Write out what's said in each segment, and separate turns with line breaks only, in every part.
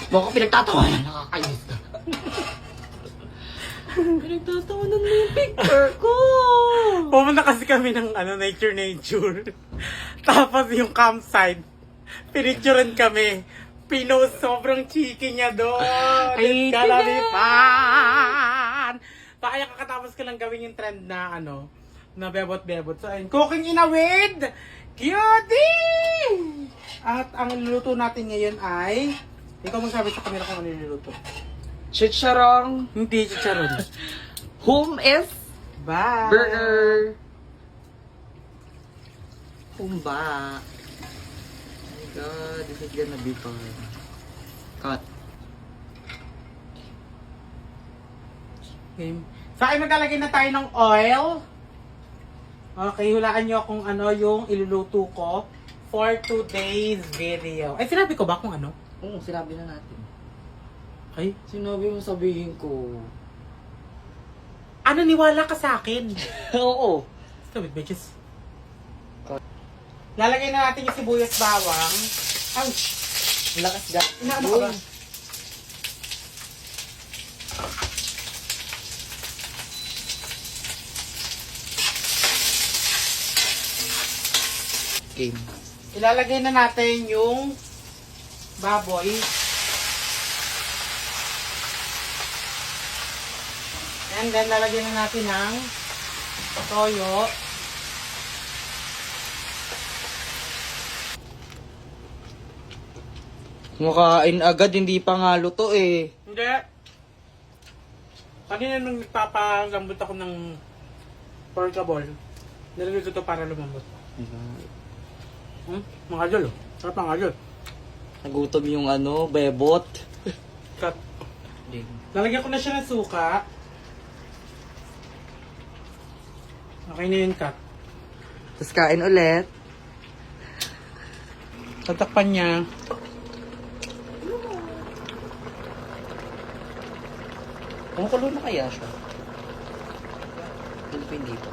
Baka pinagtatawanan, nakakainis ka. Pinagtatawanan mo yung picture ko.
Pumunta kasi kami ng nature. Tapos yung campsite, pinicturean kami. Pinost, sobrang cheeky niya doon.
Ay,
It's gonna be fun! Kaya kakatapos ko lang gawin yung trend na na bebot-bebot. So, ayun, cooking in a with Cutie! At ang niluluto natin ngayon ay, ikaw magsabi sa camera kung ano niluluto.
Chicharong.
Hindi, chicharon.
Hummus.
Bye!
Burger. Humba. Oh my god, this is gonna be fun. Cut.
Okay. Sa akin maglalagay na tayo ng oil. Okay, hulaan nyo kung ano yung iluluto ko for today's video. Ay, sinabi ko ba kung ano?
Oo, sinabi na natin.
Ay,
Sinabi mo sabihin ko.
niwala ka sa akin.
Oo.
Stupid bitches. Lalagay na natin yung sibuyas bawang. Ouch!
Lakas ga.
Inaano ka ba?
Game.
Ilalagay na natin yung baboy. And then, lalagyan na natin ng toyo.
Makain agad, hindi pa nga luto eh.
Hindi. Kanina nung nagpapalambot ako ng porkabol, nilagay ko ito para lumambot. Mga jol, oh. Sarap mga jol.
Nagutom yung bebot.
Cut. Lalagyan ko na siya ng suka. Okay na yun, cut.
Tapos kain ulit.
Tatakpan niya.
Kumukulo na kaya siya? Hindi pa.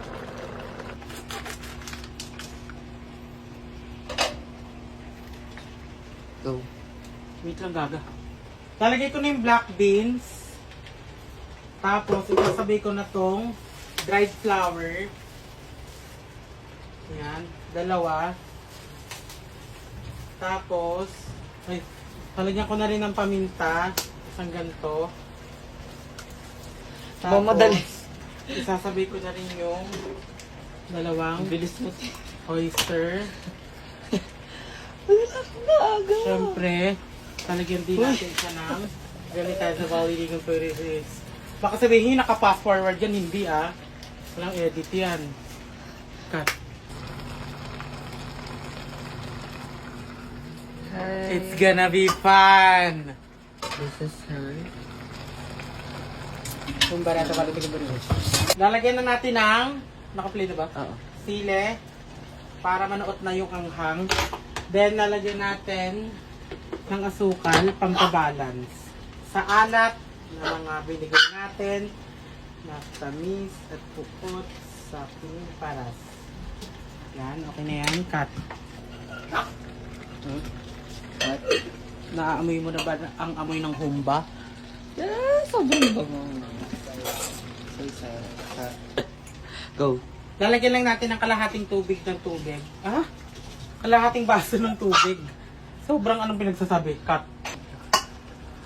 Go.
Wait lang, gaga. Lalagay ko na yung black beans. Tapos, isasabay ko na tong dried flour. Ayan, dalawa. Tapos, ay, lalagyan ko na rin ng paminta. Isang ganito.
Mamadali.
Isasabay ko na rin yung dalawang
Bilis mo.
oyster.
Aga.
Siyempre, talagyan din natin siya ng ganitay sa Valley Legal Purposes. Baka sabihin, naka-fast forward yan, hindi Walang edit yan. Cut.
Hi.
It's gonna be fun!
This is her.
Kung barata pala ito ba rin? Lalagyan na natin ng, naka-play na ba?
Oo.
Sile, para manuot na yung anghang. Then, lalagyan natin ng asukal, pampabalance. Sa alat na mga binigay natin, na tamis at pupot sa piniparas. Yan, okay na yan. Cut.
What?
Naaamoy mo na ba ang amoy ng humba?
Sobrang bango. Go.
Lalagyan lang natin ng kalahating tubig ng tubig. Kalahating baso ng tubig. Sobrang anong pinagsasabi? Cut.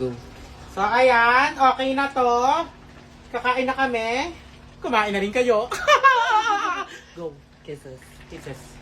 Go.
So, ayan. Okay na to. Kakain na kami. Kumain na rin kayo. Go.
Kisses.
Kisses.